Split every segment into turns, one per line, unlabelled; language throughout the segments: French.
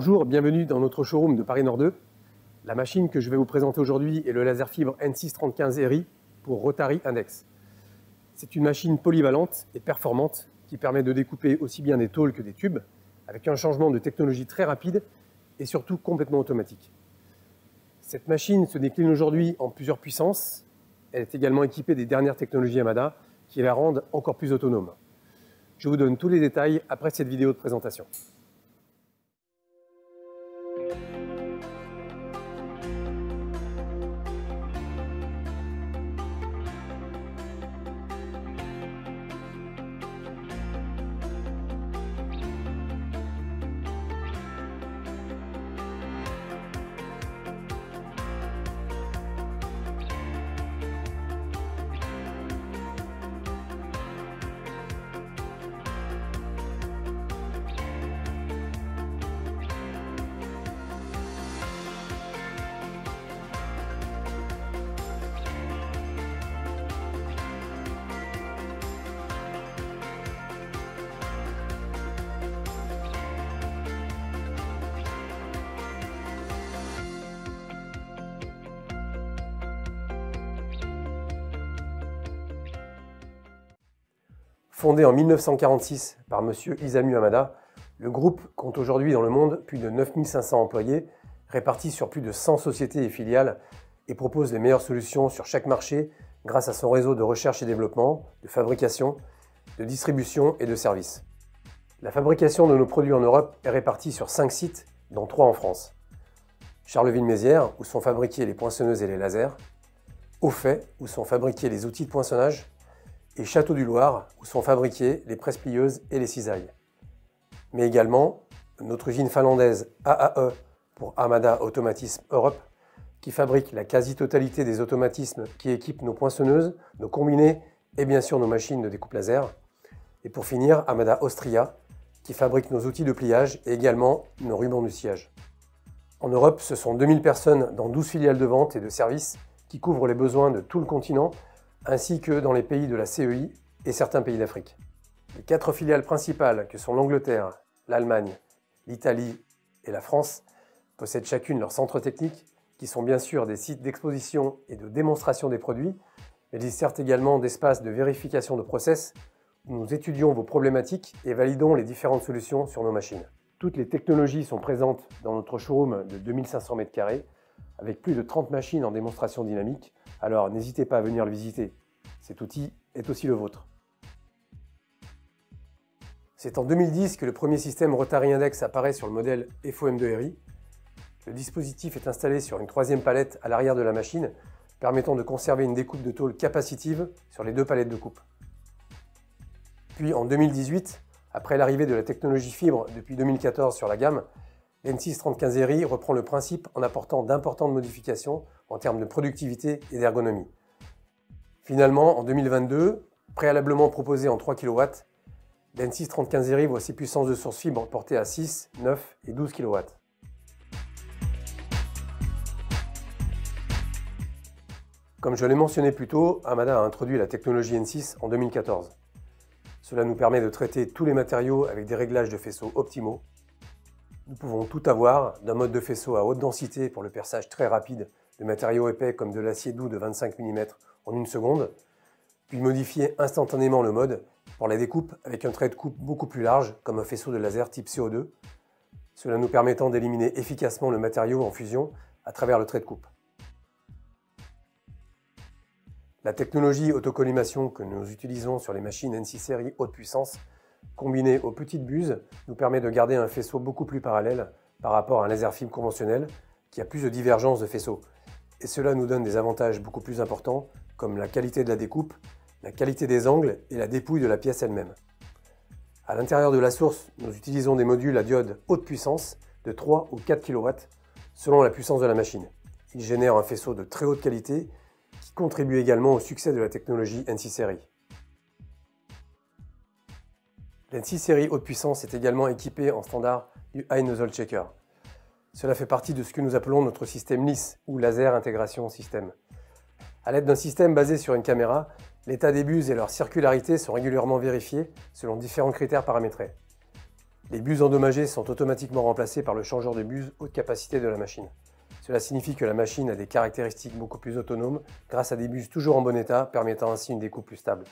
Bonjour, bienvenue dans notre showroom de Paris Nord 2. La machine que je vais vous présenter aujourd'hui est le laser fibre N635 ERI pour Rotary Index. C'est une machine polyvalente et performante qui permet de découper aussi bien des tôles que des tubes, avec un changement de technologie très rapide et surtout complètement automatique. Cette machine se décline aujourd'hui en plusieurs puissances. Elle est également équipée des dernières technologies Yamada qui la rendent encore plus autonome. Je vous donne tous les détails après cette vidéo de présentation. Fondé en 1946 par M. Isamu Hamada, le groupe compte aujourd'hui dans le monde plus de 9500 employés répartis sur plus de 100 sociétés et filiales et propose les meilleures solutions sur chaque marché grâce à son réseau de recherche et développement, de fabrication, de distribution et de services. La fabrication de nos produits en Europe est répartie sur 5 sites, dont 3 en France. Charleville-Mézières, où sont fabriquées les poinçonneuses et les lasers, Auffay, où sont fabriqués les outils de poinçonnage, et Château-du-Loir, où sont fabriquées les presses-plieuses et les cisailles. Mais également notre usine finlandaise AAE pour Hamada Automatisme Europe, qui fabrique la quasi-totalité des automatismes qui équipent nos poinçonneuses, nos combinés et bien sûr nos machines de découpe laser. Et pour finir, Hamada Austria, qui fabrique nos outils de pliage et également nos rubans de sciage. En Europe, ce sont 2000 personnes dans 12 filiales de vente et de services qui couvrent les besoins de tout le continent, ainsi que dans les pays de la CEI et certains pays d'Afrique. Les 4 filiales principales, que sont l'Angleterre, l'Allemagne, l'Italie et la France, possèdent chacune leur centre technique, qui sont bien sûr des sites d'exposition et de démonstration des produits, mais ils servent également d'espace de vérification de process, où nous étudions vos problématiques et validons les différentes solutions sur nos machines. Toutes les technologies sont présentes dans notre showroom de 2500 m², avec plus de 30 machines en démonstration dynamique, alors n'hésitez pas à venir le visiter. Cet outil est aussi le vôtre. C'est en 2010 que le premier système Rotary Index apparaît sur le modèle FOM2RI. Le dispositif est installé sur une 3e palette à l'arrière de la machine, permettant de conserver une découpe de tôle capacitive sur les 2 palettes de coupe. Puis en 2018, après l'arrivée de la technologie fibre depuis 2014 sur la gamme, l'N635 ERI reprend le principe en apportant d'importantes modifications en termes de productivité et d'ergonomie. Finalement, en 2022, préalablement proposé en 3 kW, l'N635 ERI voit ses puissances de source fibre portées à 6, 9 et 12 kW. Comme je l'ai mentionné plus tôt, Hamada a introduit la technologie N6 en 2014. Cela nous permet de traiter tous les matériaux avec des réglages de faisceaux optimaux. Nous pouvons tout avoir, d'un mode de faisceau à haute densité pour le perçage très rapide de matériaux épais comme de l'acier doux de 25 mm en 1 seconde, puis modifier instantanément le mode pour la découpe avec un trait de coupe beaucoup plus large comme un faisceau de laser type CO2, cela nous permettant d'éliminer efficacement le matériau en fusion à travers le trait de coupe. La technologie autocollimation que nous utilisons sur les machines N6 série haute puissance, combinée aux petites buses, nous permet de garder un faisceau beaucoup plus parallèle par rapport à un laser fibre conventionnel qui a plus de divergence de faisceaux. Et cela nous donne des avantages beaucoup plus importants comme la qualité de la découpe, la qualité des angles et la dépouille de la pièce elle-même. À l'intérieur de la source, nous utilisons des modules à diode haute puissance de 3 ou 4 kW selon la puissance de la machine. Ils génèrent un faisceau de très haute qualité qui contribue également au succès de la technologie N6 série. L'N6 série haute puissance est également équipée en standard du High Nozzle Checker. Cela fait partie de ce que nous appelons notre système LIS ou Laser Intégration Système. À l'aide d'un système basé sur une caméra, l'état des buses et leur circularité sont régulièrement vérifiés selon différents critères paramétrés. Les buses endommagées sont automatiquement remplacées par le changeur de buse haute capacité de la machine. Cela signifie que la machine a des caractéristiques beaucoup plus autonomes grâce à des buses toujours en bon état, permettant ainsi une découpe plus stable.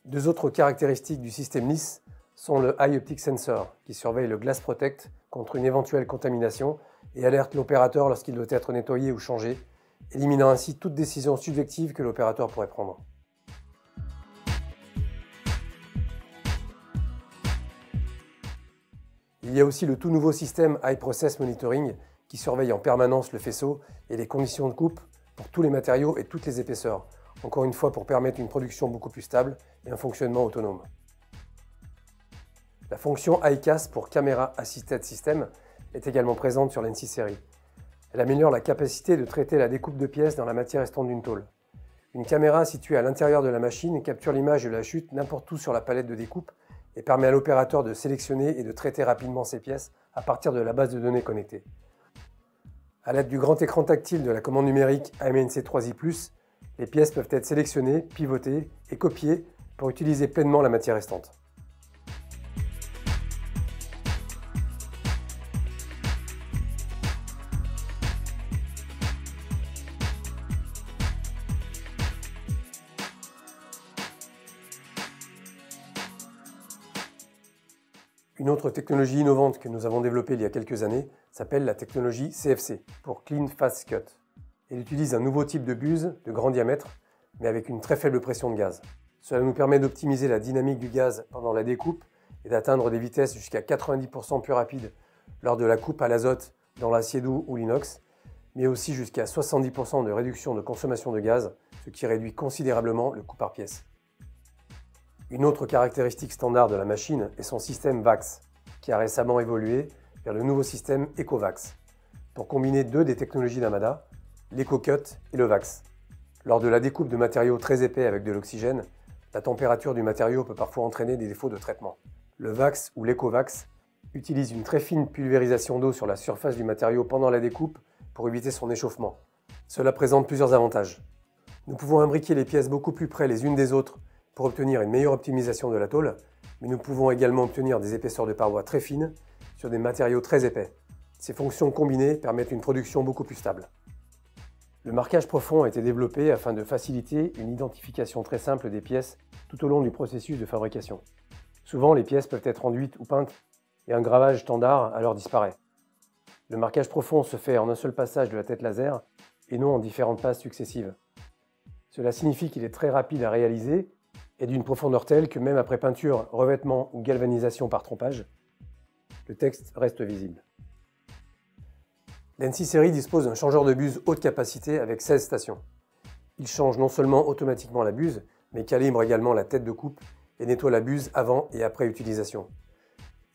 Deux autres caractéristiques du système LIS sont le Eye Optic Sensor, qui surveille le Glass Protect contre une éventuelle contamination et alerte l'opérateur lorsqu'il doit être nettoyé ou changé, éliminant ainsi toute décision subjective que l'opérateur pourrait prendre. Il y a aussi le tout nouveau système Eye Process Monitoring qui surveille en permanence le faisceau et les conditions de coupe pour tous les matériaux et toutes les épaisseurs, encore une fois pour permettre une production beaucoup plus stable et un fonctionnement autonome. La fonction EyeCAS pour Camera Assisted System est également présente sur l'N6 série. Elle améliore la capacité de traiter la découpe de pièces dans la matière restante d'une tôle. Une caméra située à l'intérieur de la machine capture l'image de la chute n'importe où sur la palette de découpe et permet à l'opérateur de sélectionner et de traiter rapidement ces pièces à partir de la base de données connectée. À l'aide du grand écran tactile de la commande numérique AMNC3i+, les pièces peuvent être sélectionnées, pivotées et copiées pour utiliser pleinement la matière restante. Une autre technologie innovante que nous avons développée il y a quelques années s'appelle la technologie CFC, pour Clean Fast Cut. Elle utilise un nouveau type de buse de grand diamètre, mais avec une très faible pression de gaz. Cela nous permet d'optimiser la dynamique du gaz pendant la découpe et d'atteindre des vitesses jusqu'à 90% plus rapides lors de la coupe à l'azote dans l'acier doux ou l'inox, mais aussi jusqu'à 70% de réduction de consommation de gaz, ce qui réduit considérablement le coût par pièce. Une autre caractéristique standard de la machine est son système VAX, qui a récemment évolué vers le nouveau système EcoVax, pour combiner deux des technologies d'Amada, l'EcoCut et le VAX. Lors de la découpe de matériaux très épais avec de l'oxygène, la température du matériau peut parfois entraîner des défauts de traitement. Le VAX ou l'EcoVax utilise une très fine pulvérisation d'eau sur la surface du matériau pendant la découpe pour éviter son échauffement. Cela présente plusieurs avantages. Nous pouvons imbriquer les pièces beaucoup plus près les unes des autres pour obtenir une meilleure optimisation de la tôle, mais nous pouvons également obtenir des épaisseurs de parois très fines sur des matériaux très épais. Ces fonctions combinées permettent une production beaucoup plus stable. Le marquage profond a été développé afin de faciliter une identification très simple des pièces tout au long du processus de fabrication. Souvent, les pièces peuvent être enduites ou peintes et un gravage standard alors disparaît. Le marquage profond se fait en un seul passage de la tête laser et non en différentes passes successives. Cela signifie qu'il est très rapide à réaliser et d'une profondeur telle que même après peinture, revêtement ou galvanisation par trompage, le texte reste visible. L'N6 série dispose d'un changeur de buse haute capacité avec 16 stations. Il change non seulement automatiquement la buse, mais calibre également la tête de coupe et nettoie la buse avant et après utilisation.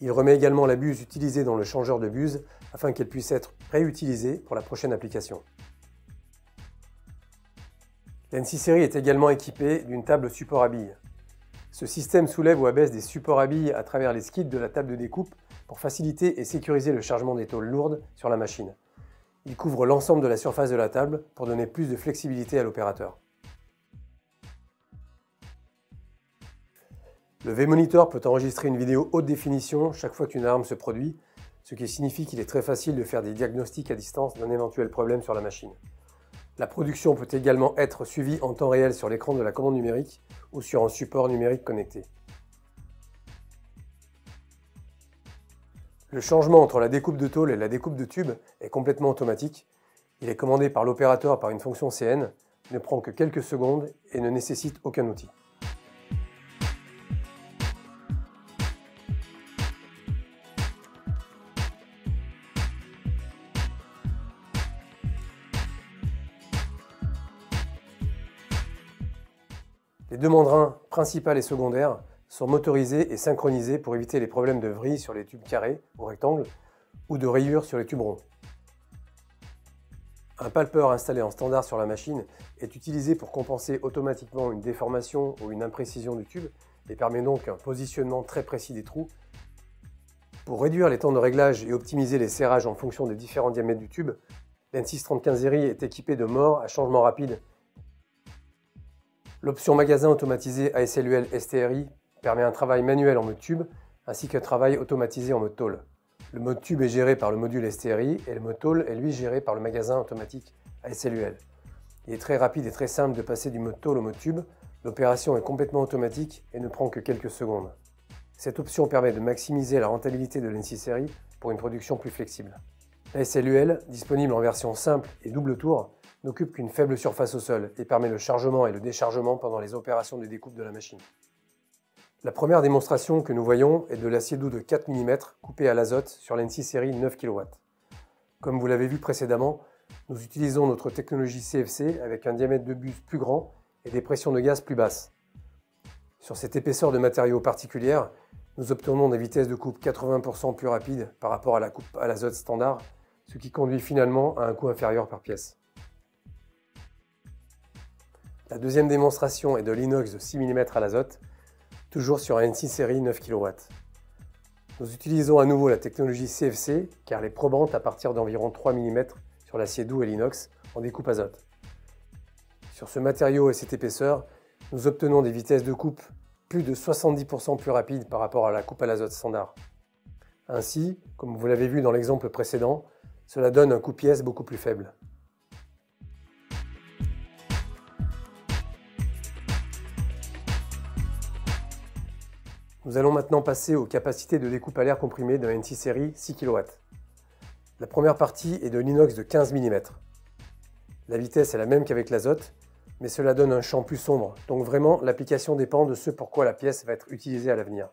Il remet également la buse utilisée dans le changeur de buse afin qu'elle puisse être réutilisée pour la prochaine application. L'N6 série est également équipée d'une table support à billes. Ce système soulève ou abaisse des supports à billes à travers les skids de la table de découpe pour faciliter et sécuriser le chargement des tôles lourdes sur la machine. Il couvre l'ensemble de la surface de la table pour donner plus de flexibilité à l'opérateur. Le V-Monitor peut enregistrer une vidéo haute définition chaque fois qu'une alarme se produit, ce qui signifie qu'il est très facile de faire des diagnostics à distance d'un éventuel problème sur la machine. La production peut également être suivie en temps réel sur l'écran de la commande numérique ou sur un support numérique connecté. Le changement entre la découpe de tôle et la découpe de tube est complètement automatique. Il est commandé par l'opérateur par une fonction CN, ne prend que quelques secondes et ne nécessite aucun outil. Les deux mandrins, principal et secondaire, sont motorisés et synchronisés pour éviter les problèmes de vrille sur les tubes carrés ou rectangles ou de rayures sur les tubes ronds. Un palpeur installé en standard sur la machine est utilisé pour compenser automatiquement une déformation ou une imprécision du tube et permet donc un positionnement très précis des trous. Pour réduire les temps de réglage et optimiser les serrages en fonction des différents diamètres du tube, l'N6 35 série est équipé de mors à changement rapide L'option magasin automatisé ASLUL STRI permet un travail manuel en mode tube ainsi qu'un travail automatisé en mode tôle. Le mode tube est géré par le module STRI et le mode tôle est lui géré par le magasin automatique ASLUL. Il est très rapide et très simple de passer du mode tôle au mode tube. L'opération est complètement automatique et ne prend que quelques secondes. Cette option permet de maximiser la rentabilité de l'N6 série pour une production plus flexible. L'ASLUL, disponible en version simple et double tour, n'occupe qu'une faible surface au sol et permet le chargement et le déchargement pendant les opérations de découpe de la machine. La première démonstration que nous voyons est de l'acier doux de 4 mm coupé à l'azote sur l'N6 série 9 kW. Comme vous l'avez vu précédemment, nous utilisons notre technologie CFC avec un diamètre de buse plus grand et des pressions de gaz plus basses. Sur cette épaisseur de matériaux particulière, nous obtenons des vitesses de coupe 80% plus rapides par rapport à la coupe à l'azote standard, ce qui conduit finalement à un coût inférieur par pièce. La deuxième démonstration est de l'inox de 6 mm à l'azote, toujours sur un N6 série 9 kW. Nous utilisons à nouveau la technologie CFC car elle est probante à partir d'environ 3 mm sur l'acier doux et l'inox en découpe azote. Sur ce matériau et cette épaisseur, nous obtenons des vitesses de coupe plus de 70% plus rapides par rapport à la coupe à l'azote standard. Ainsi, comme vous l'avez vu dans l'exemple précédent, cela donne un coût pièce beaucoup plus faible. Nous allons maintenant passer aux capacités de découpe à l'air comprimé d'un N6 série 6 kW. La première partie est de l'inox de 15 mm. La vitesse est la même qu'avec l'azote, mais cela donne un champ plus sombre, donc vraiment l'application dépend de ce pourquoi la pièce va être utilisée à l'avenir.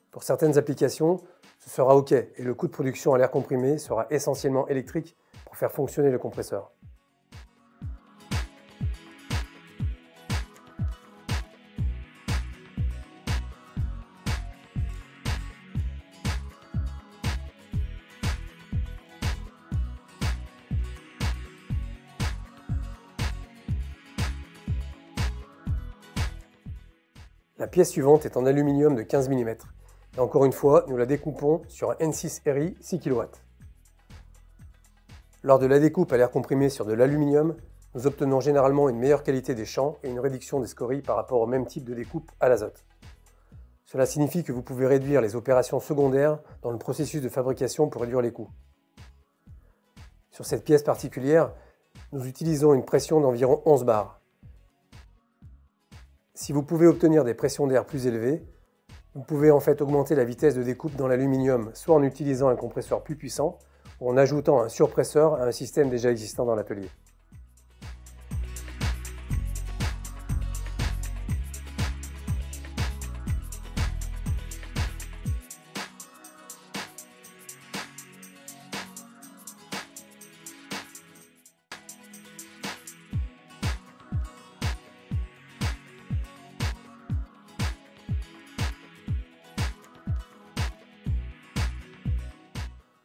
Pour certaines applications, ce sera OK et le coût de production à l'air comprimé sera essentiellement électrique pour faire fonctionner le compresseur. La pièce suivante est en aluminium de 15 mm. Et encore une fois, nous la découpons sur un N6 RI 6 kW. Lors de la découpe à l'air comprimé sur de l'aluminium, nous obtenons généralement une meilleure qualité des champs et une réduction des scories par rapport au même type de découpe à l'azote. Cela signifie que vous pouvez réduire les opérations secondaires dans le processus de fabrication pour réduire les coûts. Sur cette pièce particulière, nous utilisons une pression d'environ 11 bars. Si vous pouvez obtenir des pressions d'air plus élevées, vous pouvez en fait augmenter la vitesse de découpe dans l'aluminium, soit en utilisant un compresseur plus puissant, ou en ajoutant un surpresseur à un système déjà existant dans l'atelier.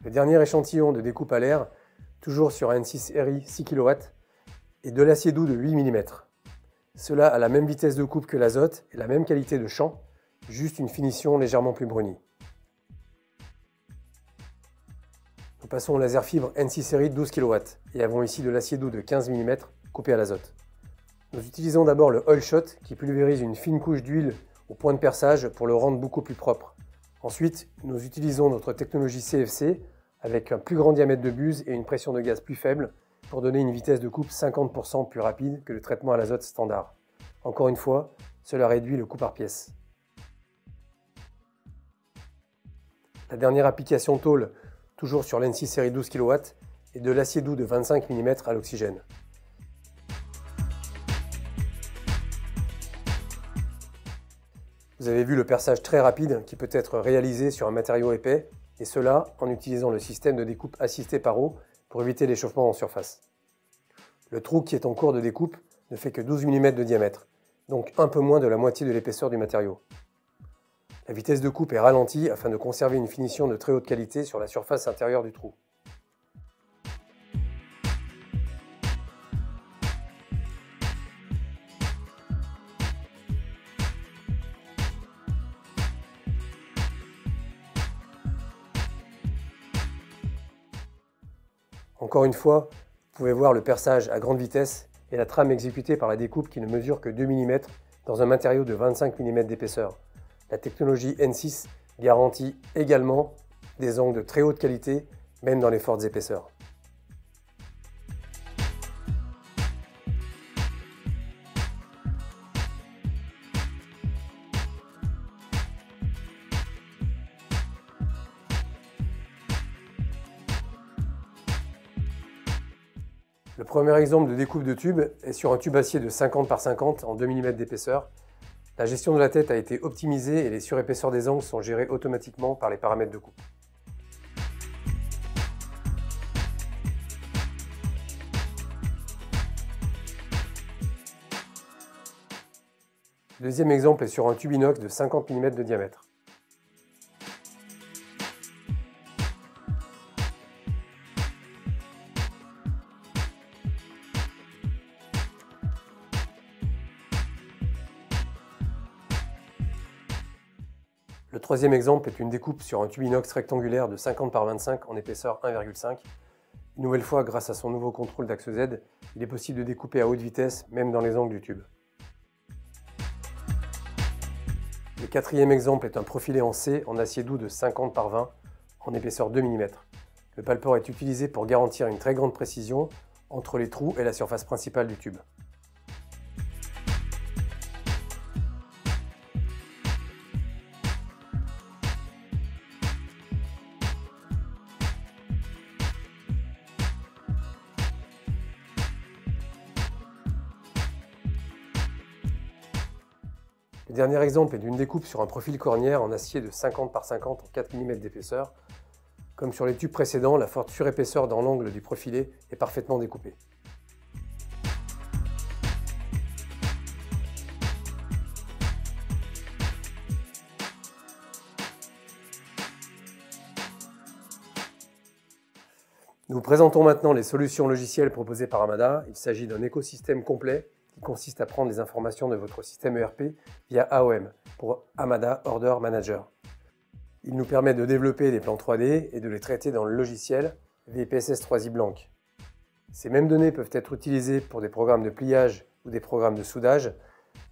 Le dernier échantillon de découpe à l'air, toujours sur un N6 RI 6 kW, est de l'acier doux de 8 mm. Cela a la même vitesse de coupe que l'azote et la même qualité de champ, juste une finition légèrement plus brunie. Nous passons au laser fibre N6 RI 12 kW et avons ici de l'acier doux de 15 mm coupé à l'azote. Nous utilisons d'abord le oil shot qui pulvérise une fine couche d'huile au point de perçage pour le rendre beaucoup plus propre. Ensuite, nous utilisons notre technologie CFC avec un plus grand diamètre de buse et une pression de gaz plus faible pour donner une vitesse de coupe 50% plus rapide que le traitement à l'azote standard. Encore une fois, cela réduit le coût par pièce. La dernière application tôle, toujours sur l'N6 série 12 kW, est de l'acier doux de 25 mm à l'oxygène. Vous avez vu le perçage très rapide qui peut être réalisé sur un matériau épais, et cela en utilisant le système de découpe assisté par eau pour éviter l'échauffement en surface. Le trou qui est en cours de découpe ne fait que 12 mm de diamètre, donc un peu moins de la moitié de l'épaisseur du matériau. La vitesse de coupe est ralentie afin de conserver une finition de très haute qualité sur la surface intérieure du trou. Encore une fois, vous pouvez voir le perçage à grande vitesse et la trame exécutée par la découpe qui ne mesure que 2 mm dans un matériau de 25 mm d'épaisseur. La technologie N6 garantit également des angles de très haute qualité, même dans les fortes épaisseurs. Le premier exemple de découpe de tube est sur un tube acier de 50 par 50 en 2 mm d'épaisseur. La gestion de la tête a été optimisée et les surépaisseurs des angles sont gérés automatiquement par les paramètres de coupe. Le deuxième exemple est sur un tube inox de 50 mm de diamètre. Le troisième exemple est une découpe sur un tube inox rectangulaire de 50 par 25 en épaisseur 1,5. Une nouvelle fois, grâce à son nouveau contrôle d'axe Z, il est possible de découper à haute vitesse, même dans les angles du tube. Le quatrième exemple est un profilé en C en acier doux de 50 par 20 en épaisseur 2 mm. Le palpeur est utilisé pour garantir une très grande précision entre les trous et la surface principale du tube. Le dernier exemple est d'une découpe sur un profil cornière en acier de 50 par 50 en 4 mm d'épaisseur. Comme sur les tubes précédents, la forte surépaisseur dans l'angle du profilé est parfaitement découpée. Nous vous présentons maintenant les solutions logicielles proposées par Amada. Il s'agit d'un écosystème complet qui consiste à prendre les informations de votre système ERP via AOM pour Amada Order Manager. Il nous permet de développer des plans 3D et de les traiter dans le logiciel VPSS 3i Blanc. Ces mêmes données peuvent être utilisées pour des programmes de pliage ou des programmes de soudage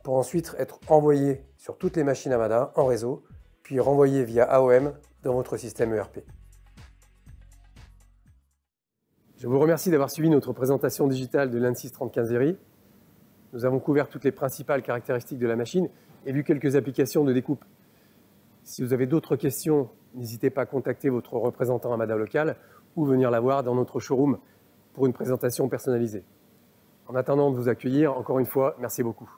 pour ensuite être envoyées sur toutes les machines Amada en réseau, puis renvoyées via AOM dans votre système ERP. Je vous remercie d'avoir suivi notre présentation digitale de l'Ansys 3015 série. Nous avons couvert toutes les principales caractéristiques de la machine et vu quelques applications de découpe. Si vous avez d'autres questions, n'hésitez pas à contacter votre représentant Amada local ou venir la voir dans notre showroom pour une présentation personnalisée. En attendant de vous accueillir, encore une fois, merci beaucoup.